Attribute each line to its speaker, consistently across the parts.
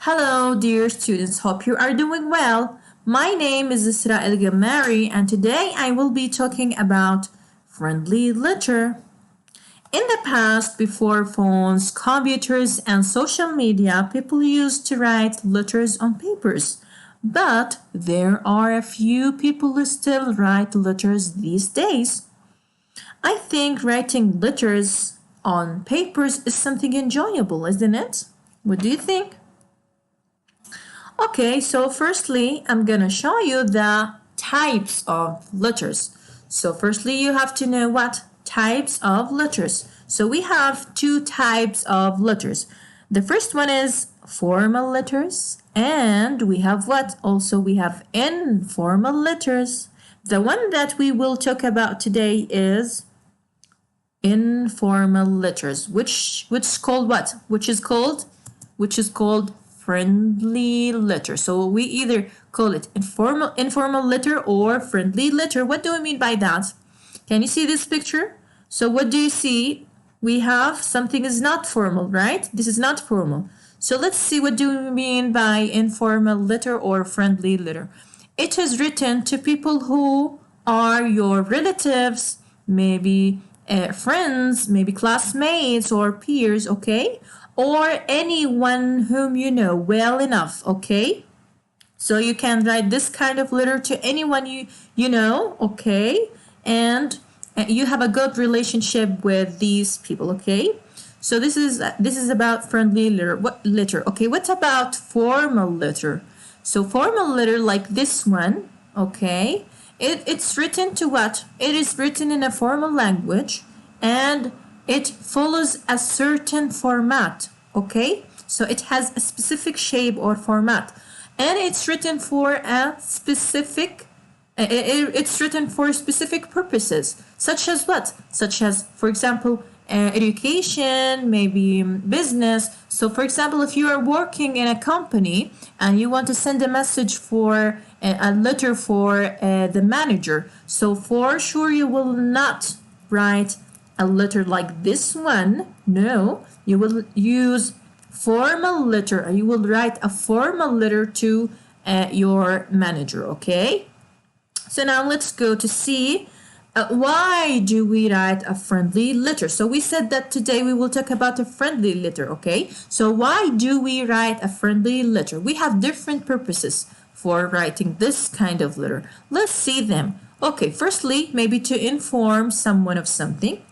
Speaker 1: Hello, dear students. Hope you are doing well. My name is Al-Ghammari, and today I will be talking about friendly letter. In the past, before phones, computers, and social media, people used to write letters on papers. But there are a few people who still write letters these days. I think writing letters on papers is something enjoyable, isn't it? What do you think? Okay, so firstly, I'm gonna show you the types of letters. So firstly, you have to know what types of letters. So we have two types of letters. The first one is formal letters, and we have what? Also, we have informal letters. The one that we will talk about today is informal letters, which is called what? Which is called friendly letter. So we either call it informal letter or friendly letter. What do I mean by that? Can you see this picture? So what do you see? We have something is not formal, right? This is not formal. So let's see, what do we mean by informal letter or friendly letter? It is written to people who are your relatives, maybe friends, maybe classmates or peers, okay? Or anyone whom you know well enough, okay? So you can write this kind of letter to anyone you know, okay? And you have a good relationship with these people, okay? So this is about friendly letter. What letter? Okay, what about formal letter? So formal letter like this one, okay? It's written to what? It is written in a formal language and it follows a certain format, okay? So it has a specific shape or format, and it's written for a specific it's written for specific purposes, such as what? Such as, for example, education, maybe business. So for example, if you are working in a company and you want to send a message for a letter for the manager, so for sure you will not write a letter like this one. No, you will use formal letter. You will write a formal letter to your manager, okay? So now let's go to see why do we write a friendly letter. So we said that today we will talk about a friendly letter, okay? So why do we write a friendly letter? We have different purposes for writing this kind of letter. Let's see them. Okay, firstly, maybe to inform someone of something.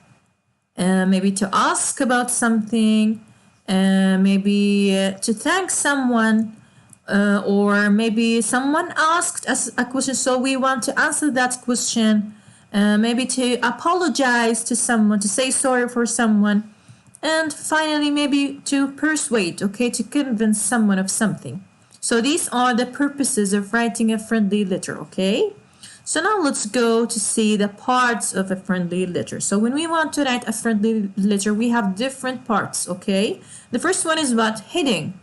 Speaker 1: Maybe to ask about something, maybe to thank someone, or maybe someone asked us a question, so we want to answer that question, maybe to apologize to someone, to say sorry for someone, and finally maybe to persuade, okay, to convince someone of something. So these are the purposes of writing a friendly letter, okay? So now let's go to see the parts of a friendly letter. So when we want to write a friendly letter, we have different parts, okay? The first one is what? Heading.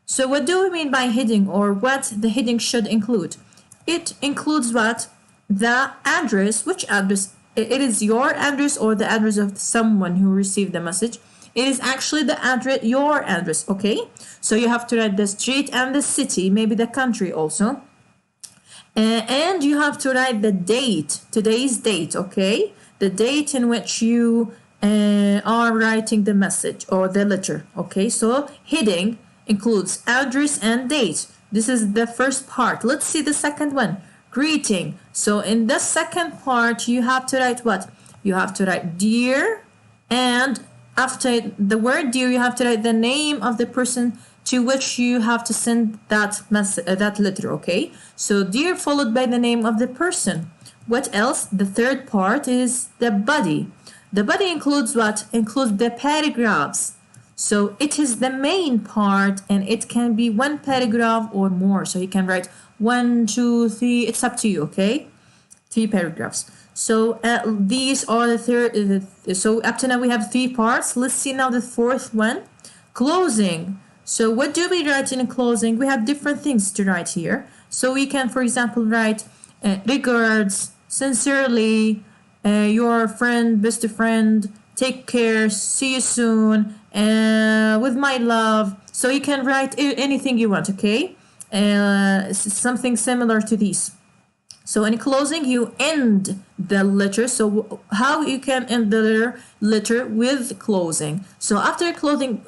Speaker 1: So what do we mean by heading, or what the heading should include? It includes what? The address. Which address? It is your address or the address of someone who received the message. It is actually the address, your address, okay? So you have to write the street and the city, maybe the country also. And you have to write the date, today's date, okay? The date in which you are writing the message or the letter, okay? So heading includes address and date. This is the first part. Let's see the second one, greeting. So in the second part, you have to write what? You have to write dear, and after the word dear, you have to write the name of the person to which you have to send that that letter, okay? So dear followed by the name of the person. What else? The third part is the body. The body includes what? Includes the paragraphs. So it is the main part, and it can be one paragraph or more. So you can write 1, 2, 3. It's up to you, okay? 3 paragraphs. So these are the third. So up to now we have 3 parts. Let's see now the fourth one, closing. So what do we write in closing? We have different things to write here. So we can, for example, write regards, sincerely, your friend, best friend, take care, see you soon, with my love, So you can write anything you want, okay? Something similar to these. So in closing, you end the letter. So how you can end the letter with closing? So after closing,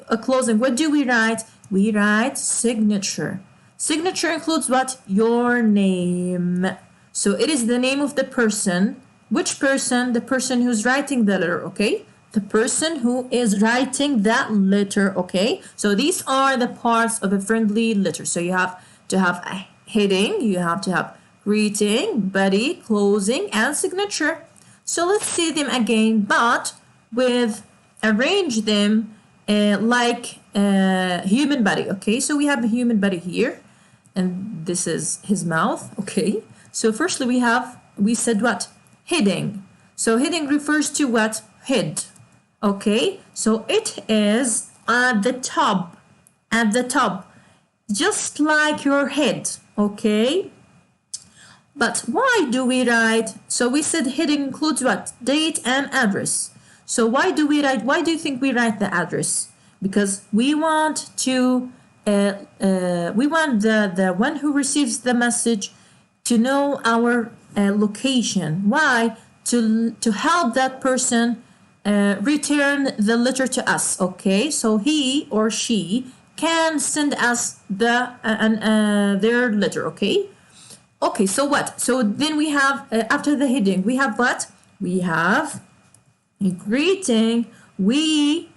Speaker 1: what do we write? We write signature. Signature includes what? Your name. So it is the name of the person. Which person? The person who's writing the letter, okay? The person who is writing that letter, okay? So these are the parts of a friendly letter. So you have to have a heading, you have to have greeting, body, closing, and signature. So let's see them again, but arrange them like human body, okay? So we have a human body here, and this is his mouth, okay? So firstly we said what? Heading. So heading refers to what? Head, okay? So it is at the top, just like your head, okay? But why do we write? So we said heading includes what? Date and address. So why do you think we write the address? Because we want to we want the one who receives the message to know our location. Why? To help that person return the letter to us, okay? So he or she can send us their letter, okay? Okay, so what? So then we have, after the heading, we have what? We have a greeting. When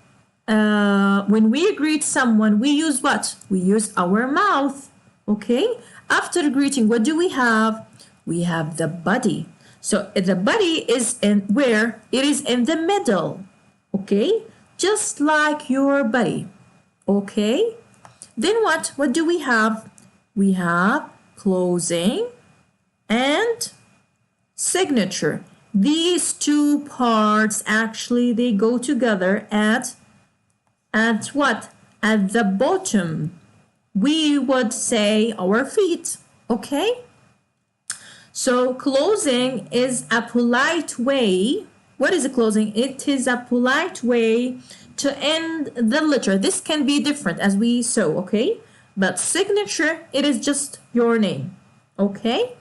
Speaker 1: we greet someone, we use what? We use our mouth, okay? After greeting, what do we have? We have the body. So the body is in where? It is in the middle, okay? Just like your body, okay? Then what? What do we have? We have closing and signature. These two parts actually they go together at what? At the bottom. We would say our feet, okay? So closing is a polite way. What is a closing? It is a polite way to end the letter. This can be different as we saw, okay? But signature, it is just your name, okay?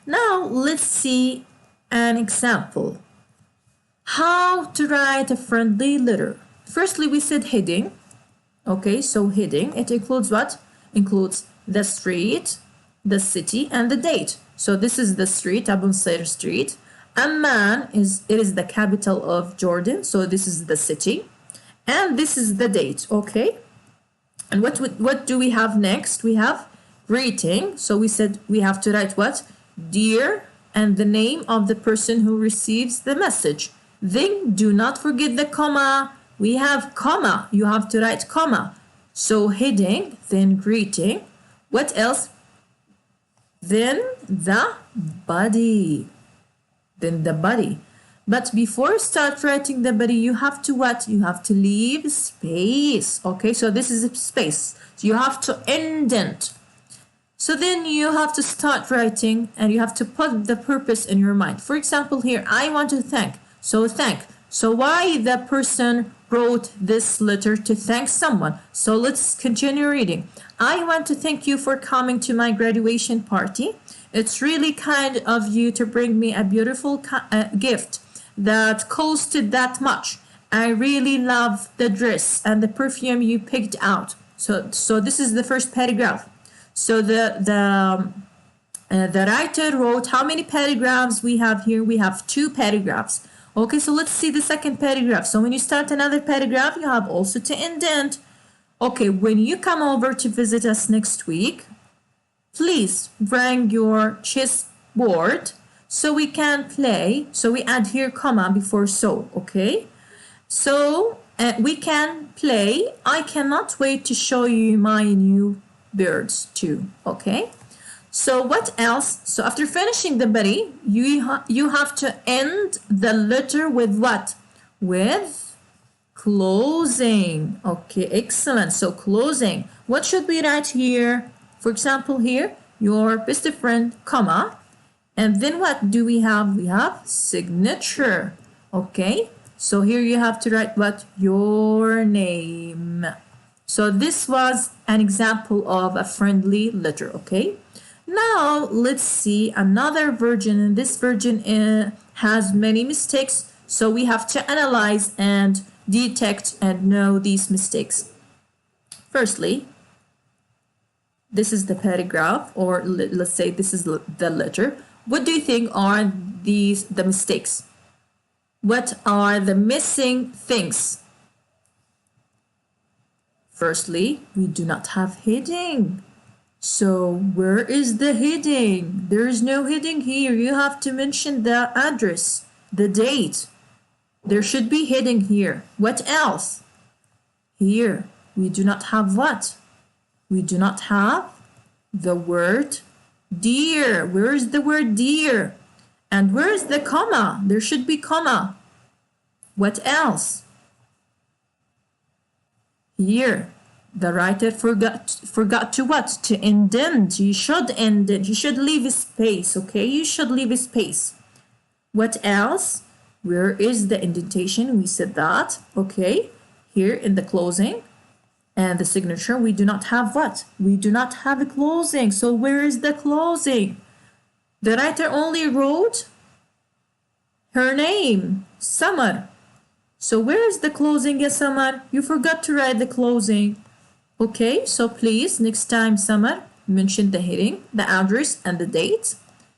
Speaker 1: Now let's see an example. How to write a friendly letter. Firstly, we said heading. Okay, so heading, it includes what? Includes the street, the city, and the date. So this is the street, Abu Sayr Street. Amman is the capital of Jordan. So this is the city. And this is the date, okay? And what do we have next? We have greeting. So we said we have to write what? Dear, and the name of the person who receives the message. Then do not forget the comma. We have comma. You have to write comma. So heading, then greeting. What else? Then the body. Then the body. But before you start writing the body, you have to what? You have to leave space. Okay, so this is a space. So you have to indent. So then you have to start writing and you have to put the purpose in your mind. For example, here, I want to thank. So thank. So why the person wrote this letter to thank someone? So let's continue reading. I want to thank you for coming to my graduation party. It's really kind of you to bring me a beautiful gift that costed that much. I really love the dress and the perfume you picked out. So this is the first paragraph. So the writer wrote how many paragraphs we have here? We have 2 paragraphs. Okay, so let's see the second paragraph. So when you start another paragraph, you have also to indent. Okay, when you come over to visit us next week, please bring your chessboard so we can play. So we add here comma before so, okay? So we can play. I cannot wait to show you my new birds too, okay? So what else? So after finishing the body, you have to end the letter with what? With closing. Okay, excellent. So closing. What should we write here? For example, here, your best friend, comma. And then what do we have? We have signature. Okay, so here you have to write what? Your name. So this was an example of a friendly letter, okay? Now let's see another version, and this version has many mistakes, so we have to analyze and detect and know these mistakes. Firstly, this is the paragraph, or let's say this is the letter. What do you think are the mistakes? What are the missing things? Firstly, we do not have heading. So where is the heading? There is no heading here. You have to mention the address, the date. There should be heading here. What else? Here, we do not have what? We do not have the word dear. Where is the word dear? And where is the comma? There should be comma. What else? Here, the writer forgot to what? To indent. You should indent. You should leave a space, okay? You should leave a space. What else? Where is the indentation? We said that, okay? Here in the closing and the signature, we do not have what? We do not have a closing. So where is the closing? The writer only wrote her name, Summer. So where is the closing, ya Summer? You forgot to write the closing. Okay, so please, next time, Summer, mention the heading, the address, and the date.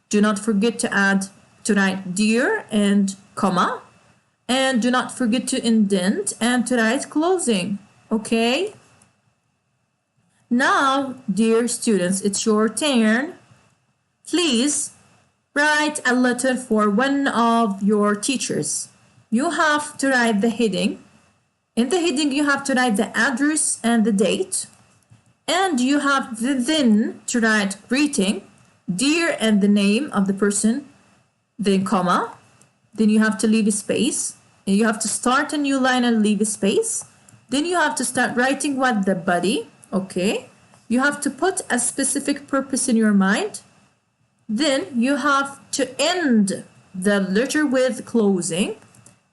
Speaker 1: Do not forget to write dear and comma. And do not forget to indent and to write closing. Okay? Now, dear students, it's your turn. Please write a letter for one of your teachers. You have to write the heading. In the heading, you have to write the address and the date. And you have then to write greeting, dear, and the name of the person, then comma. Then you have to leave a space. And you have to start a new line and leave a space. Then you have to start writing what? The body, okay? You have to put a specific purpose in your mind. Then you have to end the letter with closing.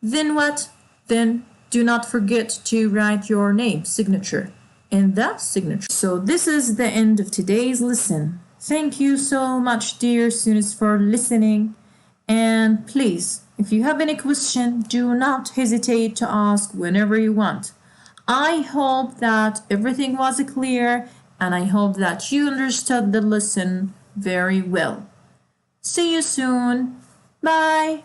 Speaker 1: Then what? Then do not forget to write your name, signature, in the signature. So this is the end of today's lesson. Thank you so much, dear students, for listening. And please, if you have any question, do not hesitate to ask whenever you want. I hope that everything was clear, and I hope that you understood the lesson very well. See you soon. Bye.